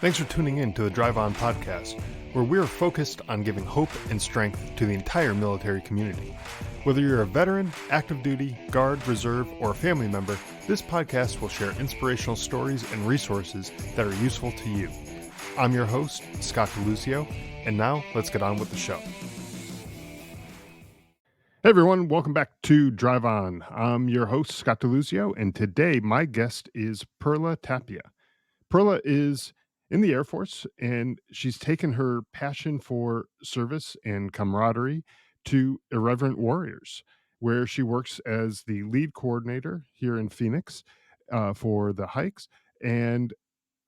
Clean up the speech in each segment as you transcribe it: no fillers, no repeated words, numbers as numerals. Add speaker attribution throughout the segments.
Speaker 1: Thanks for tuning in to the Drive On podcast, where we're focused on giving hope and strength to the entire military community. Whether you're a veteran, active duty, guard, reserve, or a family member, this podcast will share inspirational stories and resources that are useful to you. I'm your host, Scott DeLucio, and now let's get on with the show. Hey everyone, welcome back to Drive On. I'm your host, Scott DeLucio, and today my guest is Perla Tapia. Perla is in the Air Force, and she's taken her passion for service and camaraderie to Irreverent Warriors, where she works as the lead coordinator here in Phoenix for the hikes. And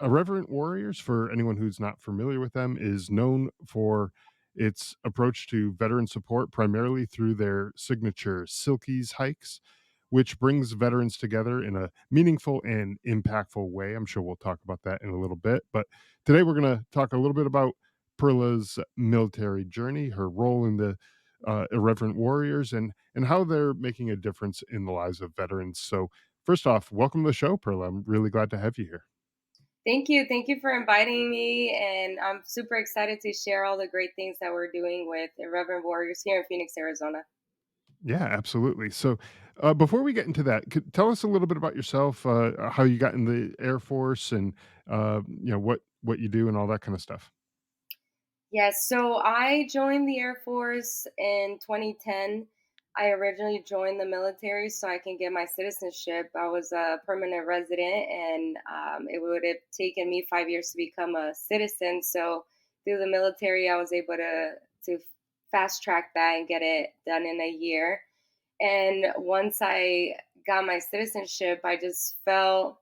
Speaker 1: Irreverent Warriors, for anyone who's not familiar with them, is known for its approach to veteran support primarily through their signature Silkies hikes, which brings veterans together in a meaningful and impactful way. I'm sure we'll talk about that in a little bit. But today we're going to talk a little bit about Perla's military journey, her role in the Irreverent Warriors, and how they're making a difference in the lives of veterans. So first off, welcome to the show, Perla. I'm really glad to have you here.
Speaker 2: Thank you. Thank you for inviting me. And I'm super excited to share all the great things that we're doing with Irreverent Warriors here in Phoenix, Arizona.
Speaker 1: Yeah, absolutely. So, before we get into that, tell us a little bit about yourself, how you got in the Air Force, and what you do and all that kind of stuff.
Speaker 2: Yes, so I joined the Air Force in 2010. I originally joined the military so I can get my citizenship. I was a permanent resident, and it would have taken me 5 years to become a citizen. So through the military, I was able to fast track that and get it done in a year. And once I got my citizenship, I just felt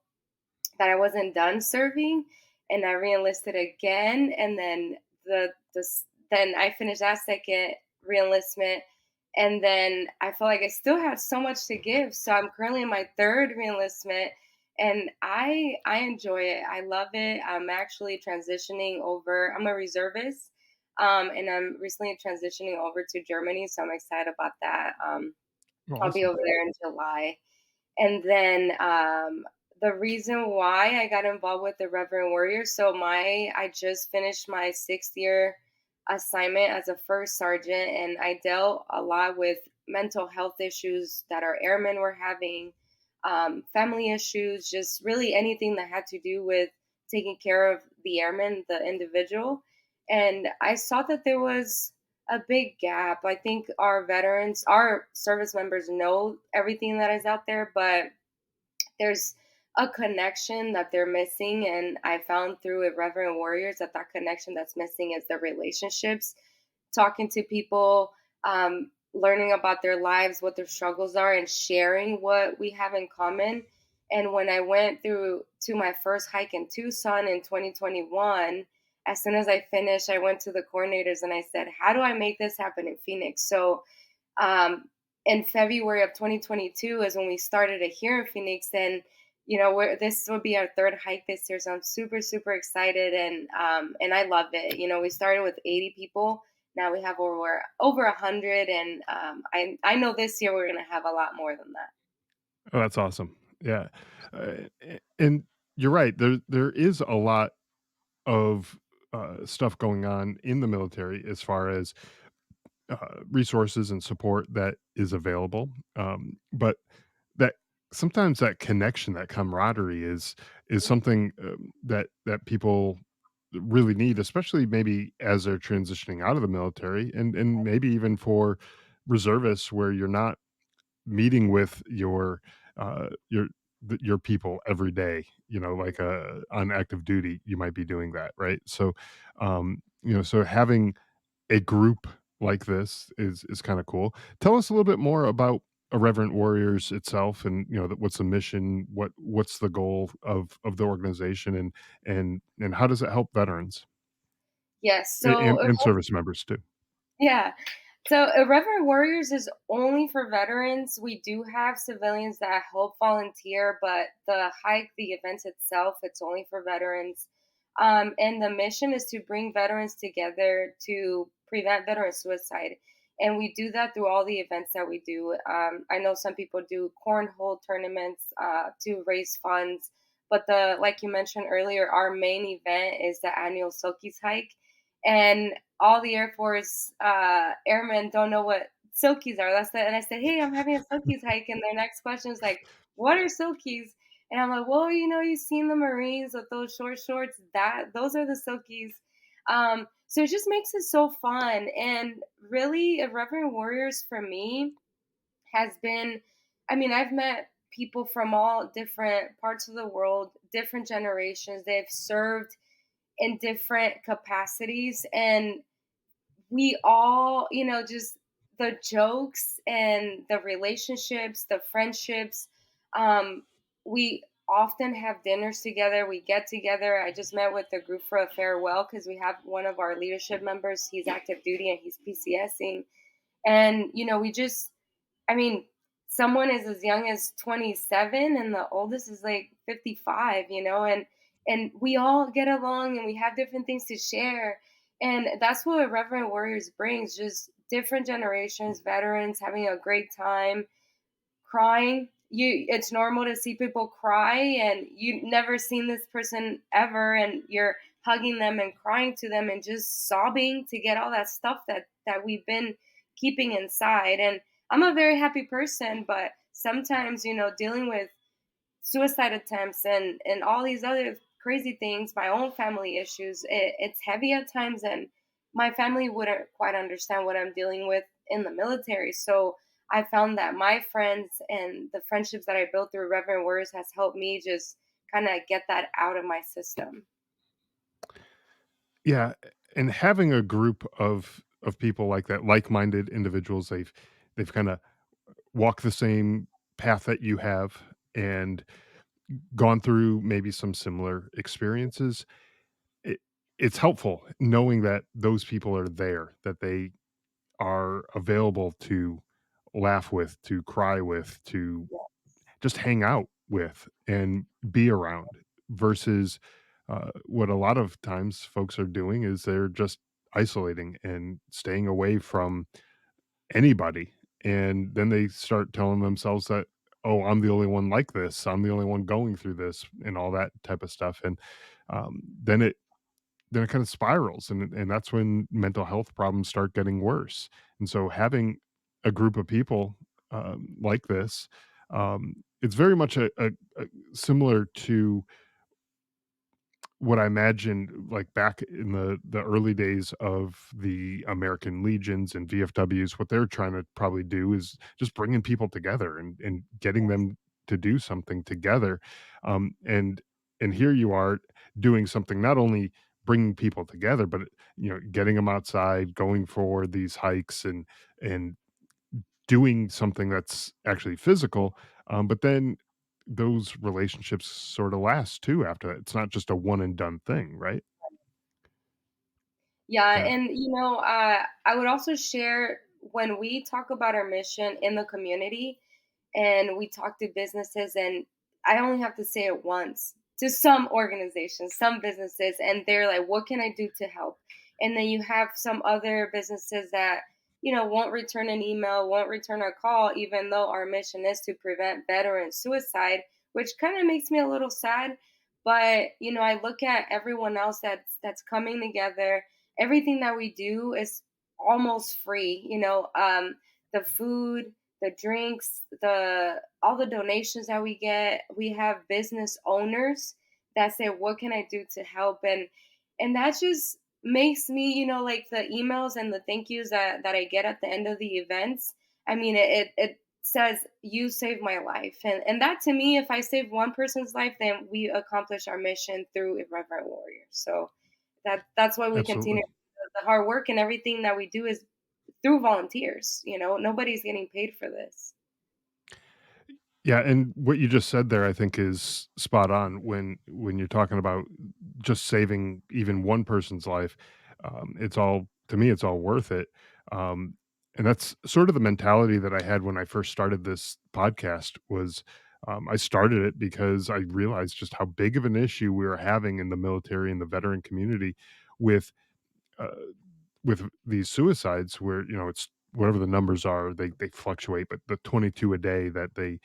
Speaker 2: that I wasn't done serving, and I reenlisted again. And then then I finished that second reenlistment, and then I felt like I still had so much to give. So I'm currently in my third reenlistment, and I enjoy it. I love it. I'm actually transitioning over. I'm a reservist. And I'm recently transitioning over to Germany, so I'm excited about that. I'll be
Speaker 1: Awesome.
Speaker 2: over there in July. And then the reason why I got involved with the Reverend Warriors, I just finished my 6th year assignment as a first sergeant, and I dealt a lot with mental health issues that our airmen were having, family issues, just really anything that had to do with taking care of the airman, the individual. And I saw that there was a big gap. I think our veterans, our service members know everything that is out there, but there's a connection that they're missing. And I found through Irreverent Warriors that connection that's missing is the relationships, talking to people, learning about their lives, what their struggles are, and sharing what we have in common. And when I went through to my first hike in Tucson in 2021, as soon as I finished, I went to the coordinators and I said, "How do I make this happen in Phoenix?" So um, in February of 2022 is when we started it here in Phoenix, and this will be our third hike this year, so I'm super excited, and I love it. We started with 80 people. Now we have over 100, and I know this year we're gonna have a lot more than that.
Speaker 1: Oh, that's awesome. Yeah, and you're right. There is a lot of stuff going on in the military as far as resources and support that is available. But that sometimes that connection, that camaraderie is something that people really need, especially maybe as they're transitioning out of the military, and maybe even for reservists where you're not meeting with your people every day, like on active duty you might be doing that, right? So so having a group like this is kind of cool. Tell us a little bit more about Irreverent Warriors itself, and what's the mission, what's the goal of the organization, and how does it help veterans
Speaker 2: Yes,
Speaker 1: and service members too.
Speaker 2: yeah. So Irreverent Warriors is only for veterans. We do have civilians that help volunteer, but the event itself, it's only for veterans. And the mission is to bring veterans together to prevent veteran suicide. And we do that through all the events that we do. I know some people do cornhole tournaments to raise funds, But the like you mentioned earlier, our main event is the annual Silkies hike, and all the Air Force airmen don't know what Silkies are. And I said, hey, I'm having a Silkies hike, and their next question is like, what are Silkies? And I'm like, well, you've seen the Marines with those short shorts. Those are the Silkies. So it just makes it so fun. And really, Irreverent Warriors for me has been, I mean, I've met people from all different parts of the world, different generations. They've served in different capacities. And we all, just the jokes and the relationships, the friendships. Um, we often have dinners together. We get together. I just met with the group for a farewell because we have one of our leadership members. He's active duty and he's PCSing. And, we just, I mean, someone is as young as 27 and the oldest is like 55, and we all get along and we have different things to share. And that's what Reverend Warriors brings, just different generations, veterans having a great time crying. It's normal to see people cry and you never seen this person ever and you're hugging them and crying to them and just sobbing to get all that stuff that we've been keeping inside. And I'm a very happy person, but sometimes, dealing with suicide attempts and all these other crazy things, my own family issues, it's heavy at times, and my family wouldn't quite understand what I'm dealing with in the military. So I found that my friends and the friendships that I built through Reverend Words has helped me just kind of get that out of my system.
Speaker 1: Yeah, and having a group of people like that, like-minded individuals, they've kinda walked the same path that you have and gone through maybe some similar experiences. It it's helpful knowing that those people are there, that they are available to laugh with, to cry with, to just hang out with and be around versus what a lot of times folks are doing is they're just isolating and staying away from anybody. And then they start telling themselves that, oh, I'm the only one like this. I'm the only one going through this and all that type of stuff. And then it kind of spirals and that's when mental health problems start getting worse. And so having a group of people like this, it's very much a similar to what I imagined, like, back in the early days of the American Legions and VFWs, what they're trying to probably do is just bringing people together and getting them to do something together, and here you are doing something not only bringing people together, but, getting them outside, going for these hikes and doing something that's actually physical, but then those relationships sorta last too after that. It's not just a one and done thing, right?
Speaker 2: Yeah,
Speaker 1: Yeah.
Speaker 2: and I would also share when we talk about our mission in the community and we talk to businesses, and I only have to say it once to some organizations, some businesses, and they're like, what can I do to help? And then you have some other businesses that, won't return an email, won't return a call, even though our mission is to prevent veteran suicide, which kind of makes me a little sad. But, I look at everyone else that's coming together. Everything that we do is almost free, the food, the drinks, the all the donations that we get. We have business owners that say, "What can I do to help?" And that just makes me, like the emails and the thank yous that I get at the end of the events. I mean, it says you saved my life, and that to me, if I save one person's life, then we accomplish our mission through Irreverent Warriors. So that's why we continue
Speaker 1: Absolutely.
Speaker 2: the hard work, and everything that we do is through volunteers. Nobody's getting paid for this.
Speaker 1: Yeah, and what you just said there, I think, is spot on when you're talking about just saving even one person's life. It's all to me, it's all worth it. And that's sort of the mentality that I had when I first started this podcast. Was I started it because I realized just how big of an issue we were having in the military and the veteran community with uh, with these suicides where, it's whatever the numbers are, they fluctuate, but the 22 a day that they,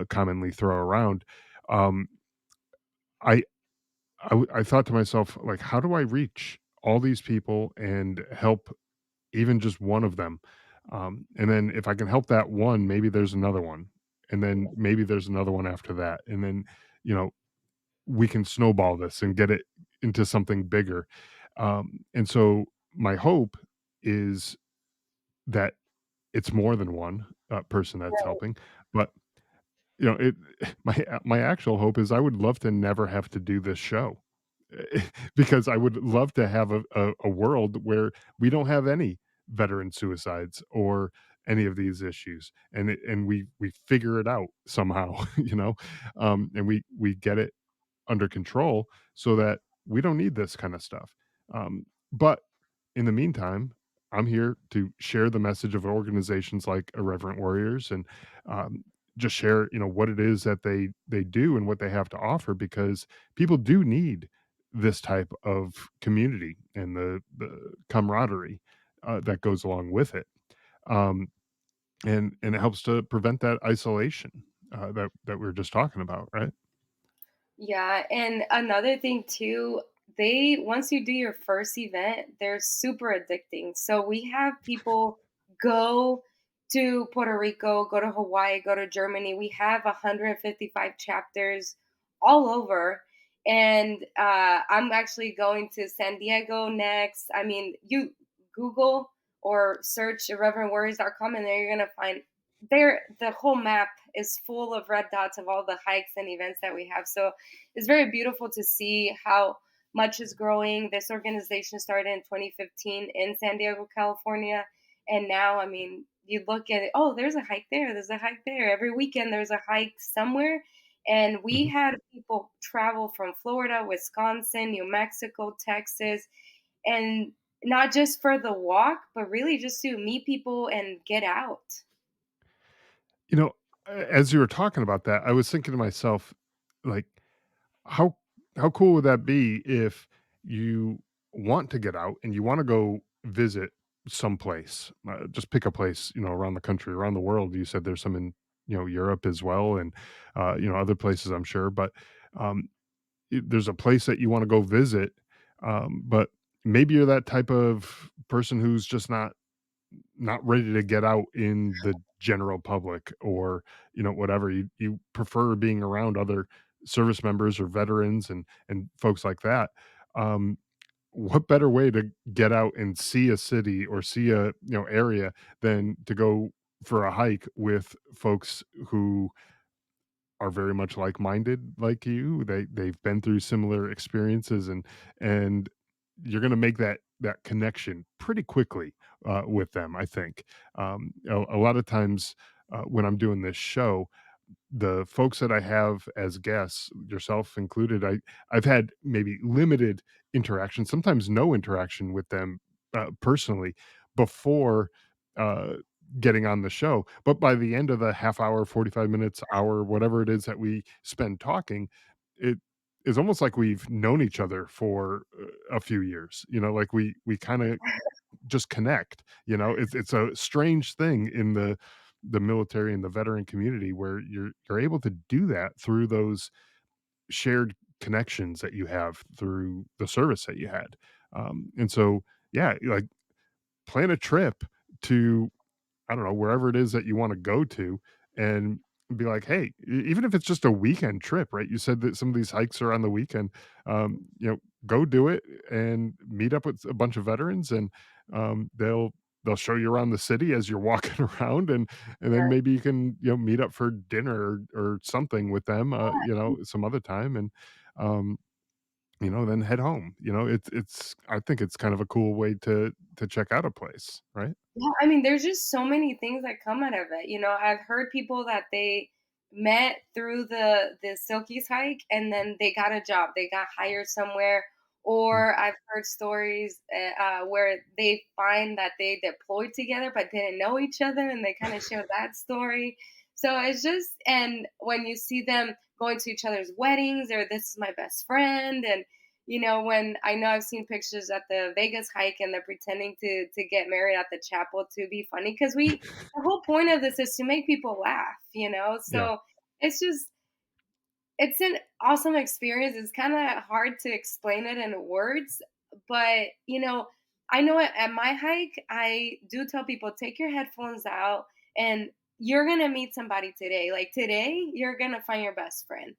Speaker 1: commonly throw around, um, I I thought to myself, like, how do I reach all these people and help even just one of them? And then if I can help that one, maybe there's another one, and then maybe there's another one after that, and then you know we can snowball this and get it into something bigger. And so my hope is that it's more than one person that's helping, but it my actual hope is I would love to never have to do this show. Because I would love to have a world where we don't have any veteran suicides or any of these issues, and we figure it out somehow, and we get it under control so that we don't need this kind of stuff. But in the meantime, I'm here to share the message of organizations like Irreverent Warriors and um, just share, what it is that they do and what they have to offer because people do need this type of community and the camaraderie that goes along with it. Um, and it helps to prevent that isolation that we were just talking about, right?
Speaker 2: Yeah, and another thing too, they once you do your first event, they're super addicting. So we have people go to Puerto Rico, go to Hawaii, go to Germany. We have 155 chapters all over. And I'm actually going to San Diego next. I mean, you Google or search irreverentwarriors.com and there you're gonna find the whole map is full of red dots of all the hikes and events that we have. So it's very beautiful to see how much is growing. This organization started in 2015 in San Diego, California. And now, I mean, you look at it, oh, there's a hike there, there's a hike there. Every weekend, there's a hike somewhere. And we
Speaker 1: Mhm.
Speaker 2: had people travel from Florida, Wisconsin, New Mexico, Texas, and not just for the walk, but really just to meet people and get out.
Speaker 1: You know, as you were talking about that, I was thinking to myself, like, how how cool would that be if you want to get out and you want to go visit someplace? Just pick a place, around the country, around the world. You said there's some in, Europe as well, and other places, I'm sure. But um, there's a place that you want to go visit, but maybe you're that type of person who's just not ready to get out in the general public or whatever you prefer being around other service members or veterans and folks like that. um what better way to get out and see a city or see a area than to go for a hike with folks who are very much like-minded like you. They've been through similar experiences and you're gonna make that connection pretty quickly, with them, I think. A lot of times, when I'm doing this show, the folks that I have as guests, yourself included, I've had maybe limited interaction, sometimes no interaction with them, personally before, uh, getting on the show. But by the end of the half hour, 45 minutes, hour, whatever it is that we spend talking, it is almost like we've known each other for a few years. Like we kind of just connect. It's a strange thing in the military and the veteran community where you're able to do that through those shared connections that you have through the service that you had. And so yeah, like, plan a trip to, I don't know, wherever it is that you wanna go to and be like, "Hey," even if it's just a weekend trip, right? You said that some of these hikes are on the weekend. Go do it and meet up with a bunch of veterans, and, they'll show you around the city as you're walking around, and then maybe you can, meet up for dinner or something with them, some other time, and, um, then head home. It's I think it's kind of a cool way to check out a place, right?
Speaker 2: Yeah, I mean, there's just so many things that come out of it. I've heard people that they met through the Silkies hike and then they got a job, they got hired somewhere.
Speaker 1: Mm.
Speaker 2: Or I've heard stories where they find that they deployed together but didn't know each other and they kind of share that story. So it's just, and when you see them going to each other's weddings or this is my best friend, and when I know I've seen pictures at the Vegas hike and they're pretending to get married at the chapel to be funny because the whole point of this is to make people laugh.
Speaker 1: Yeah.
Speaker 2: So it's just It's an awesome experience. It's kinda hard to explain it in words, but, I know at my hike, I do tell people, "Take your headphones out, and you're gonna meet somebody today. Like, today, you're gonna find your best friend."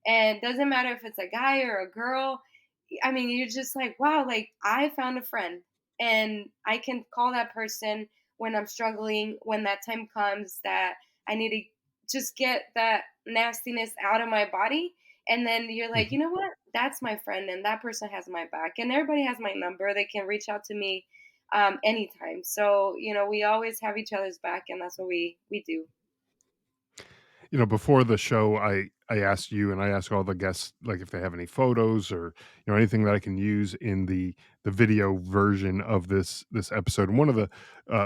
Speaker 2: And doesn't matter if it's a guy or a girl. I mean, you're just like, "Wow, like, I found a friend, and I can call that person when I'm struggling, when that time comes that I need to just get that nastiness out of my body." And then you're like,
Speaker 1: Mhm.
Speaker 2: you know what? That's my friend, and that person has my back, and everybody has my number. They can reach out to me anytime. So we always have each other's back, and that's what we do.
Speaker 1: Before the show, I asked you and I asked all the guests like if they have any photos or anything that I can use in the video version of this episode. And one of the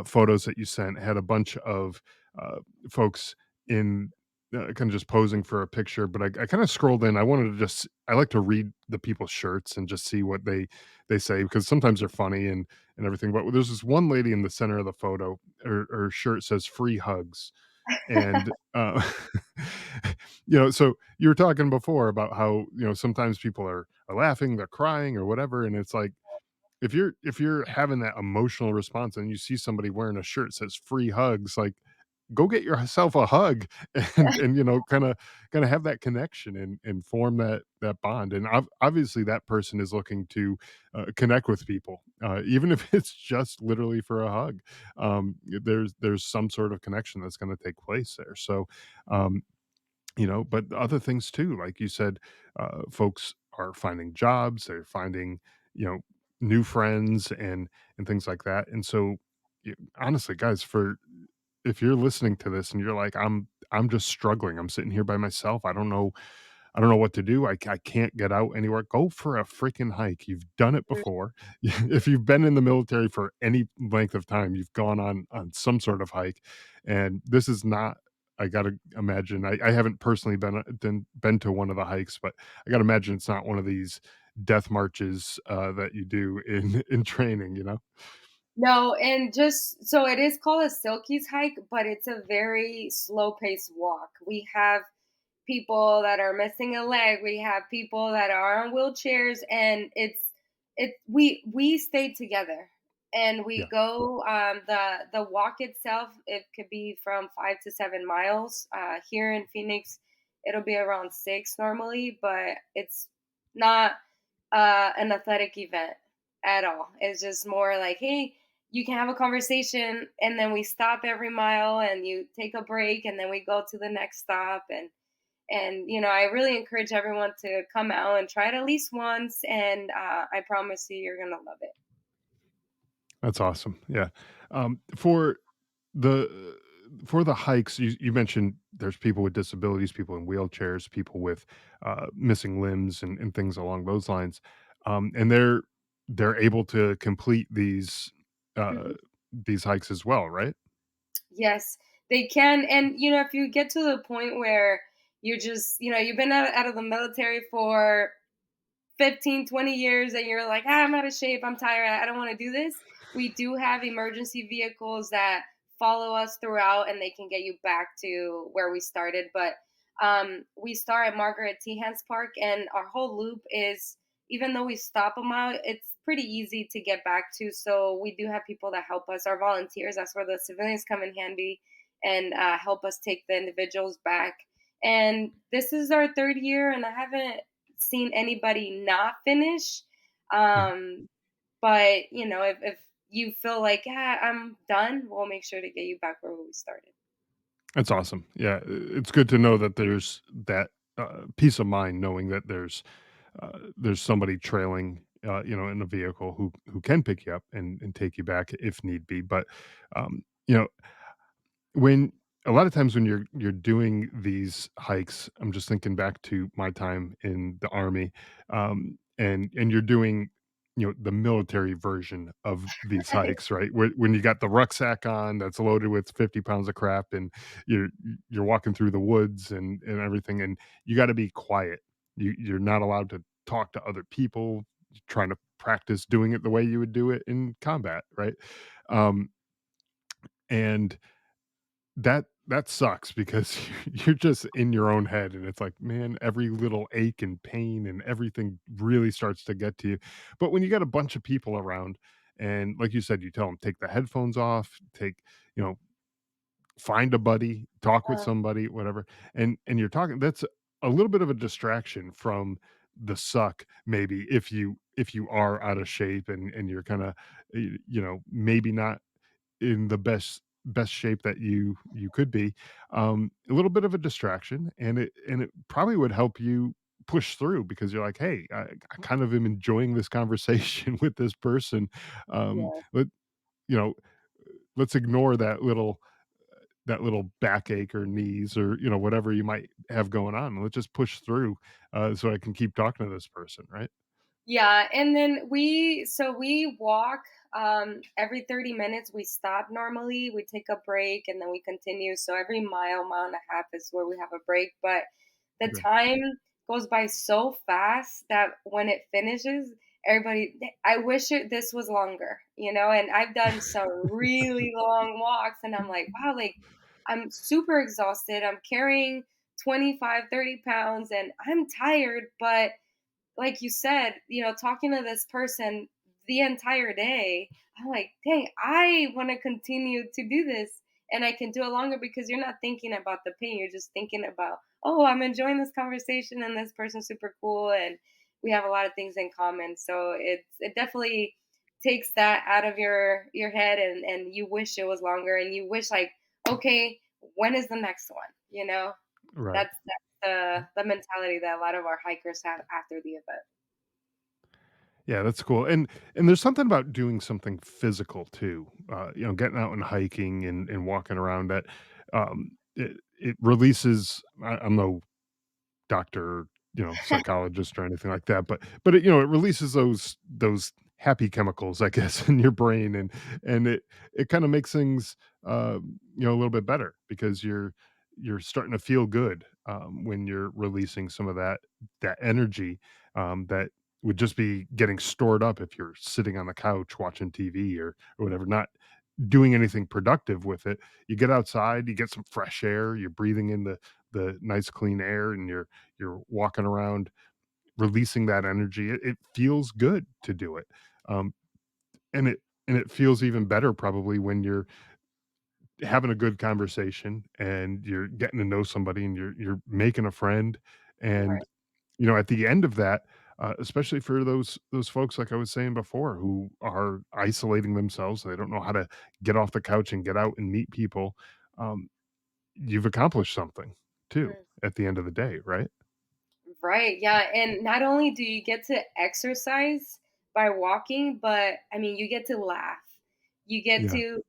Speaker 1: photos that you sent had a bunch of uh, folks in kind of just posing for a picture. But I kind of scrolled in. I wanted to just I like to read the people's shirts and just see what they say because sometimes they're funny and everything. But there's this one lady in the center of the photo. Her shirt says "free hugs." And, so you were talking before about how, sometimes people are laughing, they're crying or whatever, and it's like, if you're having that emotional response and you see somebody wearing a shirt that says "free hugs," like, go get yourself a hug and kinda have that connection and form that bond, and obviously, that person is looking to, connect with people, even if it's just literally for a hug. There's some sort of connection that's gonna take place there, so, um, but other things too, like you said, folks are finding jobs, they're finding, you know, new friends and things like that. And so, honestly, guys, for if you're listening to this and you're like, I'm just struggling. I'm sitting here by myself. I don't know what to do. I can't get out anywhere. Go for a freaking hike. You've done it before. If you've been in the military for any length of time, you've gone on some sort of hike, and this is not. I gotta imagine. I haven't personally been to one of the hikes, but I gotta imagine it's not one of these death marches that you do in in training.
Speaker 2: No, and just so it is called a Silkies hike, but it's a very slow paced walk. We have people that are missing a leg. We have people that are on wheelchairs, and we stay together, and we
Speaker 1: Yeah.
Speaker 2: go. The walk itself, it could be from 5 to 7 miles. Here in Phoenix, it'll be around 6 normally, but it's not an athletic event at all. It's just more like, hey, you can have a conversation, and then we stop every mile, and you take a break, and then we go to the next stop. And I really encourage everyone to come out and try it at least once, and I promise you, you're gonna love it.
Speaker 1: That's awesome. Yeah. For the for the hikes, you mentioned there's people with disabilities, people in wheelchairs, people with missing limbs and things along those lines, and they're able to complete uh,
Speaker 2: Mhm.
Speaker 1: these hikes as well, right?
Speaker 2: Yes, they can. And if you get to the point where you're just, you've been out of the military for 15, 20 years, and you're like, I'm out of shape, I'm tired, I don't want to do this. We do have emergency vehicles that follow us throughout, and they can get you back to where we started. But we start at Margaret T. Hans Park, and our whole loop is, even though we stop a mile, it's pretty easy to get back to. So we do have people that help us, our volunteers. That's where the civilians come in handy and help us take the individuals back. And this is our third year, and I haven't seen anybody not finish.
Speaker 1: Mhm.
Speaker 2: Um, but if you feel like, yeah, I'm done, we'll make sure to get you back where we started.
Speaker 1: That's awesome. Yeah, it's good to know that there's that peace of mind knowing that there's somebody trailing, in a vehicle who can pick you up and take you back if need be. But um, you know, when a lot of times when you're doing these hikes, I'm just thinking back to my time in the army, and you're doing, the military version of these hikes, right? When you got the rucksack on that's loaded with 50 pounds of crap, and you're you're walking through the woods and everything, and you got to be quiet. You're not allowed to talk to other people. You're trying to practice doing it the way you would do it in combat, right? Um, and that that sucks because you're just in your own head and it's like, man, every little ache and pain and everything really starts to get to you. But when you got a bunch of people around and like you said, you tell them take the headphones off, take, you know, find a buddy, talk with
Speaker 2: Uh,
Speaker 1: somebody, whatever. And you're talking that's a little bit of a distraction from the suck maybe if you are out of shape and you're kind of you know, maybe not in the best shape that you could be, a little bit of a distraction, and it probably would help you push through because you're like, "Hey, I kind of am enjoying this conversation with this person."
Speaker 2: yeah.
Speaker 1: Let you know, let's ignore that little backache or knees or, you know, whatever you might have going on. Let's just push through, so I can keep talking to this person, right?
Speaker 2: Yeah, and then we walk every 30 minutes. We stop normally, we take a break and then we continue. So every mile, mile and a half is where we have a break, but the
Speaker 1: Okay.
Speaker 2: time goes by so fast that when it finishes, I wish this was longer, and I've done some really long walks and I'm like, wow, like I'm super exhausted. I'm carrying 25, 30 pounds and I'm tired, but like you said, talking to this person the entire day, I'm like, dang, I want to continue to do this. And I can do it longer because you're not thinking about the pain. You're just thinking about, oh, I'm enjoying this conversation and this person's super cool. And we have a lot of things in common. So it definitely takes that out of your head and you wish it was longer and you wish like, okay, when is the next one?
Speaker 1: Right.
Speaker 2: That's the mentality that a lot of our hikers have after the event.
Speaker 1: Yeah, that's cool. And there's something about doing something physical too. You know, getting out and hiking and walking around that it releases I'm no doctor, you know, psychologist or anything like that, but it, you know, it releases those happy chemicals, I guess, in your brain, and it kind of makes things you know, a little bit better because you're starting to feel good when you're releasing some of that energy that would just be getting stored up if you're sitting on the couch watching TV or whatever, not doing anything productive with it. You get outside, you get some fresh air, you're breathing in the nice clean air and you're walking around releasing that energy. It feels good to do it. Um, and it feels even better probably when you're having a good conversation and you're getting to know somebody and you're making a friend and
Speaker 2: Right.
Speaker 1: you know, at the end of that, especially for those folks, like I was saying before, who are isolating themselves, they don't know how to get off the couch and get out and meet people. Um, you've accomplished something too
Speaker 2: Mm.
Speaker 1: at the end of the day, right?
Speaker 2: Right. Yeah. And not only do you get to exercise by walking, but I mean, you get to laugh. You get
Speaker 1: Yeah.
Speaker 2: to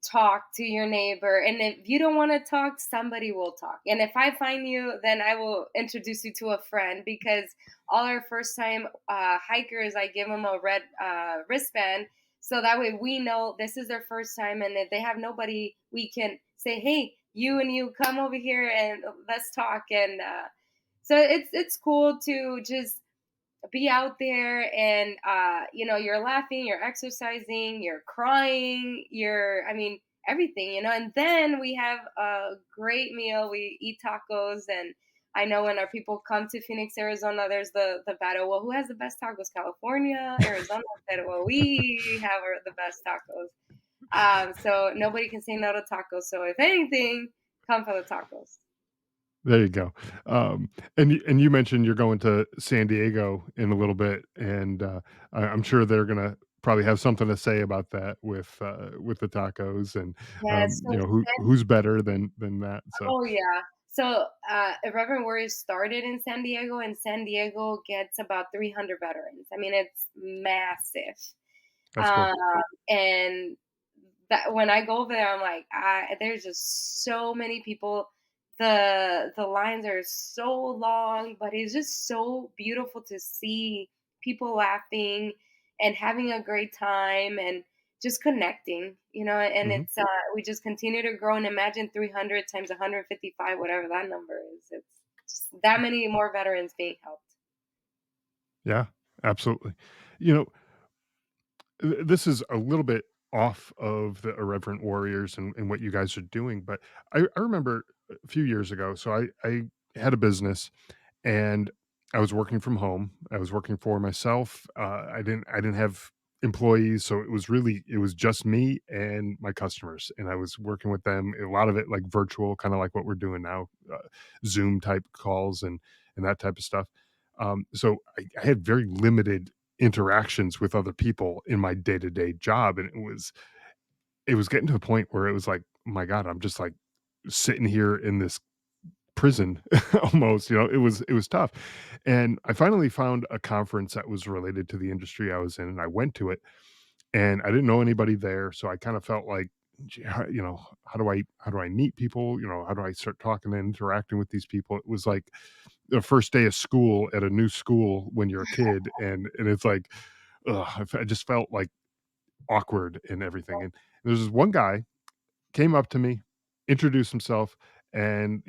Speaker 2: talk to your neighbor. And if you don't want to talk, somebody will talk. And if I find you, then I will introduce you to a friend because all our first time hikers, I give them a red wristband. So that way we know this is their first time. And if they have nobody, we can say, hey, you and you come over here and let's talk. And, so it's cool to just be out there and you're laughing, you're exercising, you're crying, I mean everything. And then we have a great meal. We eat tacos and I know when our people come to Phoenix, Arizona, there's the battle. Well, who has the best tacos? California, Arizona said, well, we have the best tacos. So nobody can say no to tacos. So if anything, come for the tacos.
Speaker 1: There you go. And you mentioned you're going to San Diego in a little bit, and I'm sure they're gonna probably have something to say about that with the tacos and
Speaker 2: Yes.
Speaker 1: you
Speaker 2: So
Speaker 1: know who's better than that. So
Speaker 2: oh yeah. So Irreverent Warriors started in San Diego, and San Diego gets about 300 veterans. I mean, it's massive.
Speaker 1: that's cool.
Speaker 2: Um, and that when I go over there, I'm like, there's just so many people. The lines are so long, but it's just so beautiful to see people laughing and having a great time and just connecting, and
Speaker 1: Hmm.
Speaker 2: it's we just continue to grow and imagine 300 times 155, whatever that number is. It's just that many more veterans being helped.
Speaker 1: Yeah, absolutely. You know, this is a little bit. off of the Irreverent Warriors and what you guys are doing, but I remember a few years ago, so I had a business and I was working from home. I was working for myself. I didn't have employees, so it was just me and my customers, and I was working with them. A lot of it like virtual, kind of like what we're doing now, Zoom type calls and that type of stuff. So I had very limited interactions with other people in my day to day job, and it was getting to the point where it was like, my God, I'm just like sitting here in this prison almost, it was tough. And I finally found a conference that was related to the industry I was in, and I went to it, and I didn't know anybody there, so I kind of felt like, "Gee, how do I meet people? How do I start talking and interacting with these people?" It was like the first day of school at a new school when you're a kid, and it's like, ugh, I just felt like awkward and everything. And there's this one guy came up to me, introduced himself, and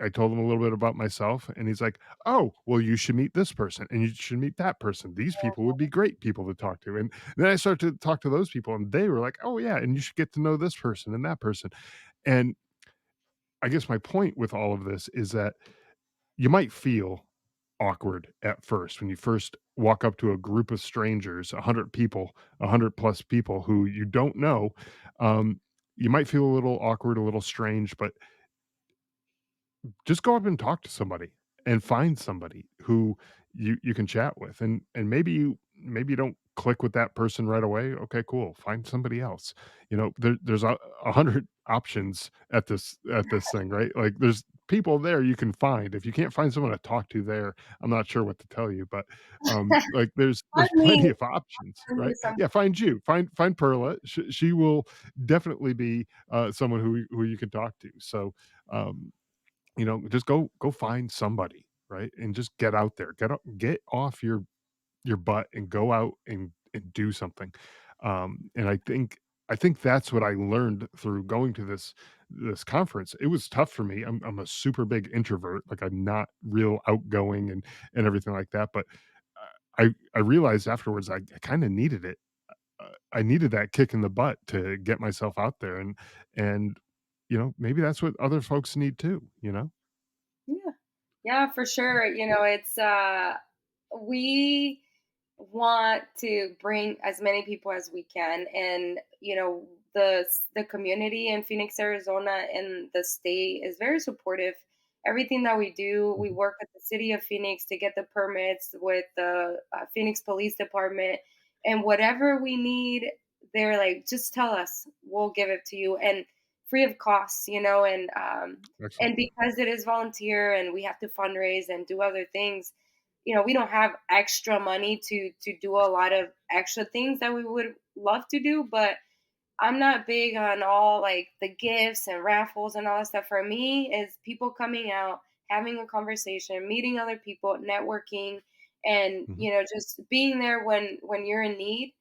Speaker 1: I told him a little bit about myself, and he's like, "Oh, well, you should meet this person, and you should meet that person. These people would be great people to talk to." And then I started to talk to those people, and they were like, "Oh yeah, and you should get to know this person and that person." And I guess my point with all of this is that you might feel awkward at first when you first walk up to a group of strangers, 100 people, 100 plus people who you don't know. Um, you might feel a little awkward, a little strange, but just go up and talk to somebody and find somebody who you can chat with, and maybe you don't click with that person right away. Okay, cool, find somebody else. There's a hundred options at this thing, right? Like, there's people there you can find. If you can't find someone to talk to there, I'm not sure what to tell you, but like, there's
Speaker 2: Find
Speaker 1: plenty
Speaker 2: me,
Speaker 1: of options,
Speaker 2: find me
Speaker 1: right?
Speaker 2: some.
Speaker 1: Yeah, find Perla. She will definitely be someone who you can talk to. So um just go find somebody, right? And just get out there. Get off your butt and go out and do something. And I think that's what I learned through going to this conference. It was tough for me. I'm a super big introvert. Like, I'm not real outgoing and everything like that. But I realized afterwards I kind of needed it. I needed that kick in the butt to get myself out there, and maybe that's what other folks need too.
Speaker 2: Yeah. Yeah, for sure. It's we want to bring as many people as we can, and the community in Phoenix, Arizona, and the state is very supportive. Everything that we do, we
Speaker 1: Mhm.
Speaker 2: work with the city of Phoenix to get the permits with the Phoenix Police Department, and whatever we need, they're like, just tell us, we'll give it to you, and free of cost. And
Speaker 1: Excellent.
Speaker 2: because it is volunteer and we have to fundraise and do other things, we don't have extra money to do a lot of extra things that we would love to do. But I'm not big on all like the gifts and raffles and all that stuff. For me, is people coming out, having a conversation, meeting other people, networking, and
Speaker 1: Mhm.
Speaker 2: just being there when you're in need.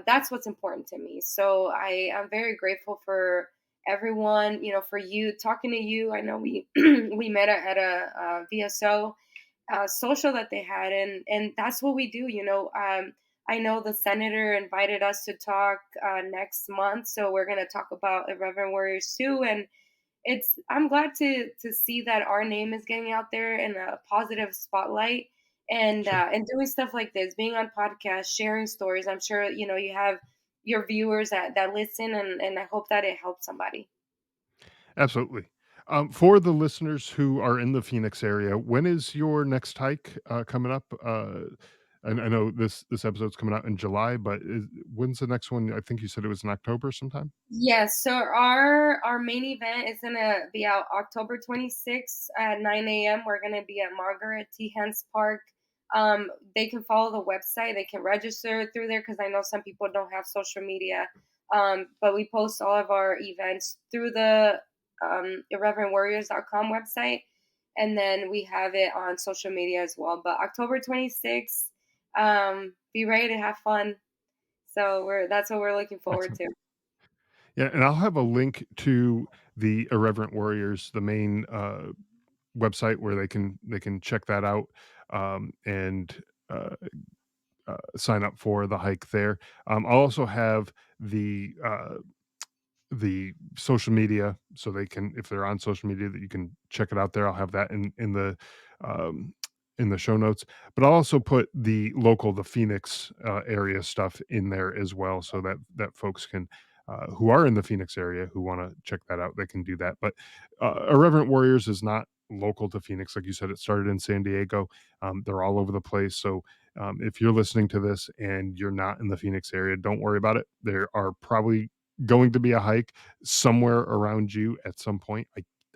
Speaker 2: That's what's important to me. So I'm very grateful for everyone. For you, talking to you. I know we we met at a VSO social that they had, and that's what we do. I know the senator invited us to talk next month, so we're going to talk about Irreverent Warriors too. And I'm glad to see that our name is getting out there in a positive spotlight,
Speaker 1: Sure.
Speaker 2: and doing stuff like this, being on podcasts, sharing stories. I'm sure you have your viewers that listen, and I hope that it helps somebody.
Speaker 1: Absolutely. For the listeners who are in the Phoenix area, when is your next hike coming up? And I know this episode's coming out in July, but when's the next one? I think you said it was in October sometime.
Speaker 2: Yes, so our main event is gonna be out October 26th at 9 a.m. We're gonna be at Margaret T. Hens Park. They can follow the website. They can register through there because I know some people don't have social media. But we post all of our events through the irreverentwarriors.com website, and then we have it on social media as well. But October 26th, be ready to have fun. So we're that's what we're looking forward
Speaker 1: Excellent.
Speaker 2: to.
Speaker 1: Yeah, and I'll have a link to the Irreverent Warriors, the main website where they can check that out, and sign up for the hike there. I'll also have the social media so they can, if they're on social media, that you can check it out there. I'll have that um in the show notes, but I'll also put the Phoenix area stuff in there as well, so that folks can who are in the Phoenix area who want to check that out, they can do that. But Irreverent Warriors is not local to Phoenix. Like you said, it started in San Diego. They're all over the place. So if you're listening to this and you're not in the Phoenix area, don't worry about it. There are probably going to be a hike somewhere around you at some point.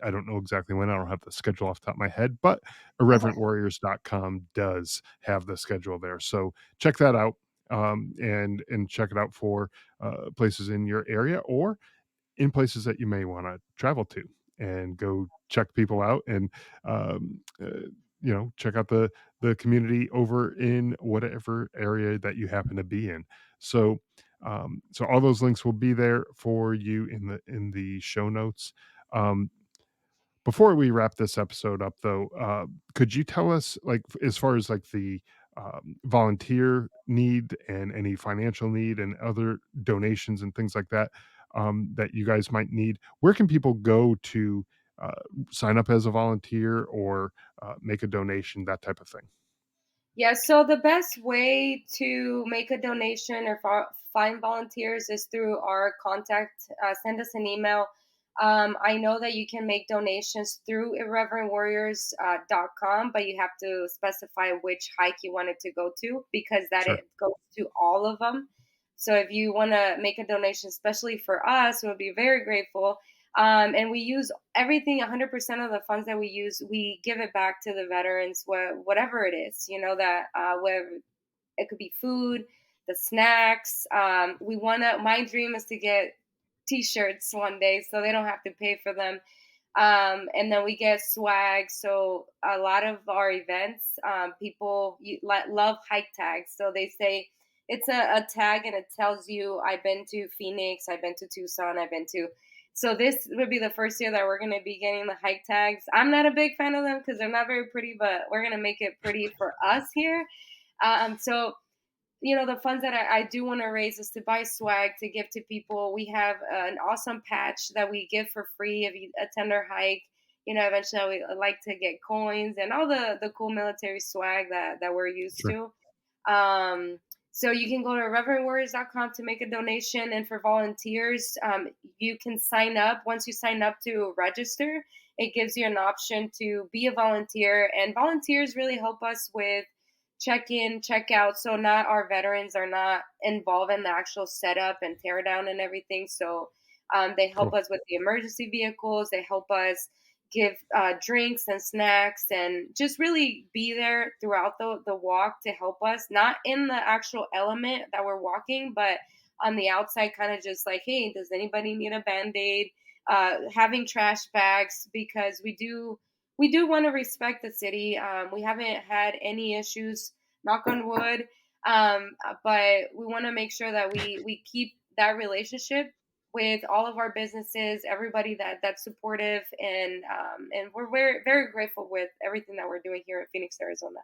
Speaker 1: I don't know exactly when. I don't have the schedule off the top of my head, but irreverentwarriors.com does have the schedule there. So check that out, and check it out for places in your area or in places that you may want to travel to and go check people out and check out the community over in whatever area that you happen to be in. So so all those links will be there for you in the show notes. um, Before we wrap this episode up, though, could you tell us, like, as far as like the volunteer need and any financial need and other donations and things like that, that you guys might need, where can people go to uh, sign up as a volunteer or make a donation, that type of thing?
Speaker 2: Yeah, so the best way to make a donation or find volunteers is through our contact. Send us an email. I know that you can make donations through irreverentwarriors.com, but you have to specify which hike you want it to go to because that
Speaker 1: Sure.
Speaker 2: it goes to all of them. So if you want to make a donation, especially for us, we'll be very grateful. And we use everything, 100% of the funds that we use, we give it back to the veterans, whatever it is, that whether it could be food, the snacks. My dream is to get t-shirts one day so they don't have to pay for them. And then we get swag. So a lot of our events, people love hike tags. So they say it's a tag and it tells you I've been to Phoenix, I've been to Tucson, I've been to. So this would be the first year that we're going to be getting the hike tags. I'm not a big fan of them because they're not very pretty, but we're going to make it pretty for us here. So the funds that I do want to raise is to buy swag to give to people. We have an awesome patch that we give for free if you attend our hike. Eventually we like to get coins and all the cool military swag that we're used
Speaker 1: Sure.
Speaker 2: to. Um, so you can go to reverendwarriors.com to make a donation. And for volunteers, you can sign up. Once you sign up to register, it gives you an option to be a volunteer. And volunteers really help us with check in, check out. So not our veterans are not involved in the actual setup and tear down and everything. So they help
Speaker 1: Cool.
Speaker 2: us with the emergency vehicles. They help us give drinks and snacks and just really be there throughout the walk to help us, not in the actual element that we're walking, but on the outside, kind of just like, hey, does anybody need a band-aid? Having trash bags because we do want to respect the city. We haven't had any issues, knock on wood, but we want to make sure that we keep that relationship with all of our businesses, everybody that's supportive, and we're very very grateful with everything that we're doing here in Phoenix, Arizona.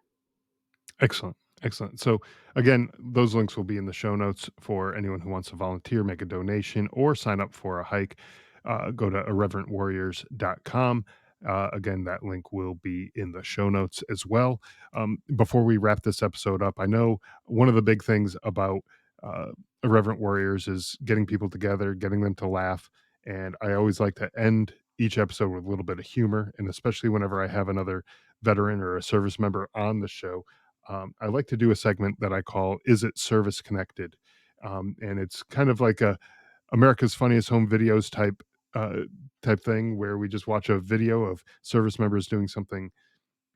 Speaker 1: Excellent. Excellent. So again, those links will be in the show notes for anyone who wants to volunteer, make a donation, or sign up for a hike. Go to irreverentwarriors.com. Again, that link will be in the show notes as well. Before we wrap this episode up, I know one of the big things about uh, Irreverent Warriors is getting people together, getting them to laugh. And I always like to end each episode with a little bit of humor. And especially whenever I have another veteran or a service member on the show, I like to do a segment that I call "Is It Service Connected?" And it's kind of like a America's Funniest Home Videos uh, type thing where we just watch a video of service members doing something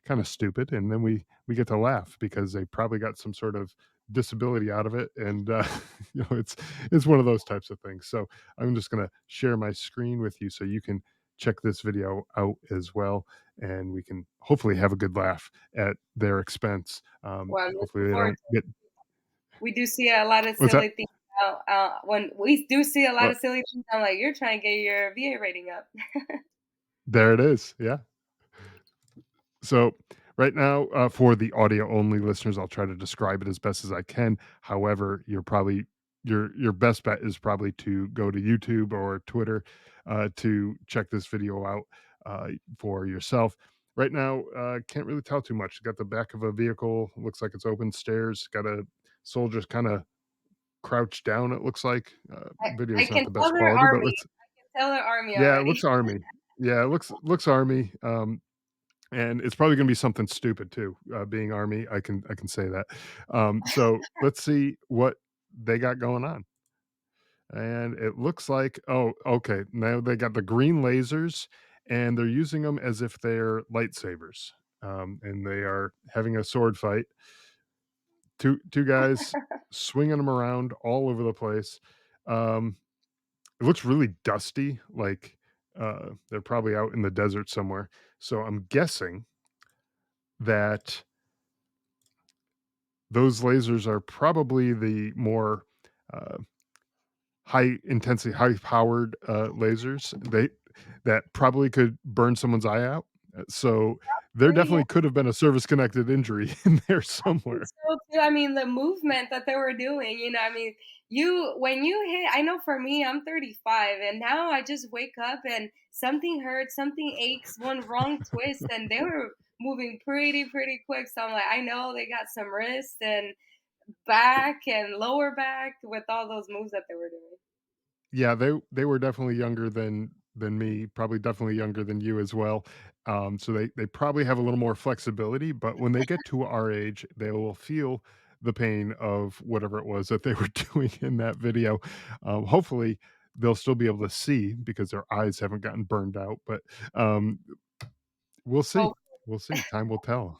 Speaker 1: kind of stupid, and then we get to laugh because they probably got some sort of disability out of it, and it's one of those types of things. So I'm just gonna share my screen with you so you can check this video out as well, and we can hopefully have a good laugh at their expense.
Speaker 2: Well, I'm
Speaker 1: Hopefully
Speaker 2: looking
Speaker 1: they
Speaker 2: forward
Speaker 1: don't
Speaker 2: to it.
Speaker 1: get
Speaker 2: We do see a lot of
Speaker 1: what's that?
Speaker 2: silly things when we do see a lot
Speaker 1: Well,
Speaker 2: of silly things. I'm like, you're trying to get your VA rating up.
Speaker 1: there it is. Yeah. So Right now, for the audio only listeners, I'll try to describe it as best as I can. However, your best bet is probably to go to YouTube or Twitter to check this video out for yourself. Right now, can't really tell too much. Got the back of a vehicle, looks like it's open stairs. Got a soldier kind of crouched down. It looks like
Speaker 2: I
Speaker 1: video's not
Speaker 2: can
Speaker 1: the
Speaker 2: tell
Speaker 1: best
Speaker 2: they're
Speaker 1: quality, but
Speaker 2: army.
Speaker 1: let's.
Speaker 2: I can tell they're army
Speaker 1: Yeah, it
Speaker 2: already.
Speaker 1: looks army. Yeah, it looks army. And it's probably gonna be something stupid too, being Army, I can say that. So let's see what they got going on. And it looks like oh, okay, now they got the green lasers, and they're using them as if they're lightsabers, and they are having a sword fight. Two guys swinging them around all over the place. Um, it looks really dusty, like, they're probably out in the desert somewhere. So I'm guessing that those lasers are probably the more, uh, high intensity, high powered, lasers. That probably could burn someone's eye out. So there
Speaker 2: Really, yeah,
Speaker 1: definitely could have been a service connected injury in there
Speaker 2: I think
Speaker 1: somewhere.
Speaker 2: so too. I mean, the movement that they were doing, I mean, you when you hit I know for me, I'm 35, and now I just wake up and something hurts, something aches, one wrong twist, and they were moving pretty quick. So I'm like, I know they got some wrist and back and lower back with all those moves that they were doing.
Speaker 1: Yeah, they were definitely younger than me, probably definitely younger than you as well. So they probably have a little more flexibility, but when they get to our age, they will feel the pain of whatever it was that they were doing in that video. Hopefully, they'll still be able to see because their eyes haven't gotten burned out, but um, we'll see.
Speaker 2: Oh,
Speaker 1: We'll see. Time will tell.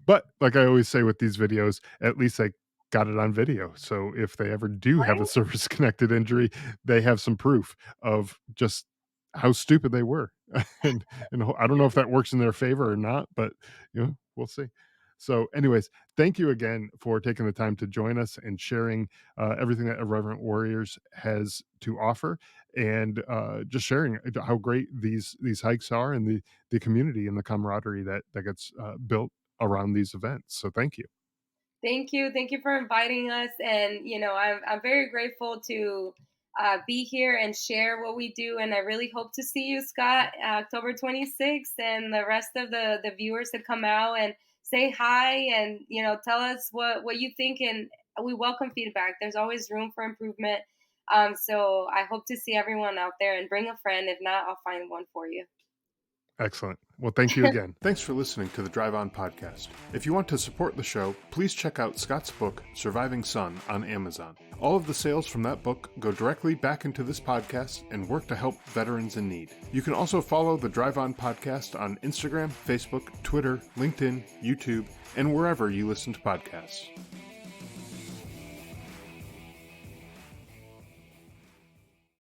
Speaker 1: But like I always say with these videos, at least I got it on video. So if they ever do have a
Speaker 2: right?
Speaker 1: service connected injury, they have some proof of just how stupid they were. And I don't know if that works in their favor or not, but we'll see. So, anyways, thank you again for taking the time to join us and sharing everything that Irreverent Warriors has to offer, and just sharing how great these hikes are, and the community and the camaraderie that gets built around these events. So thank you.
Speaker 2: Thank you. Thank you for inviting us. And, I'm very grateful to be here and share what we do. And I really hope to see you, Scott, October 26th, and the rest of the viewers to come out and say hi and, tell us what you think. And we welcome feedback. There's always room for improvement. So I hope to see everyone out there, and bring a friend. If not, I'll find one for you.
Speaker 1: Excellent. Well, thank you again. Thanks for listening to the Drive On podcast. If you want to support the show, please check out Scott's book, Surviving Son, on Amazon. All of the sales from that book go directly back into this podcast and work to help veterans in need. You can also follow the Drive On podcast on Instagram, Facebook, Twitter, LinkedIn, YouTube, and wherever you listen to podcasts.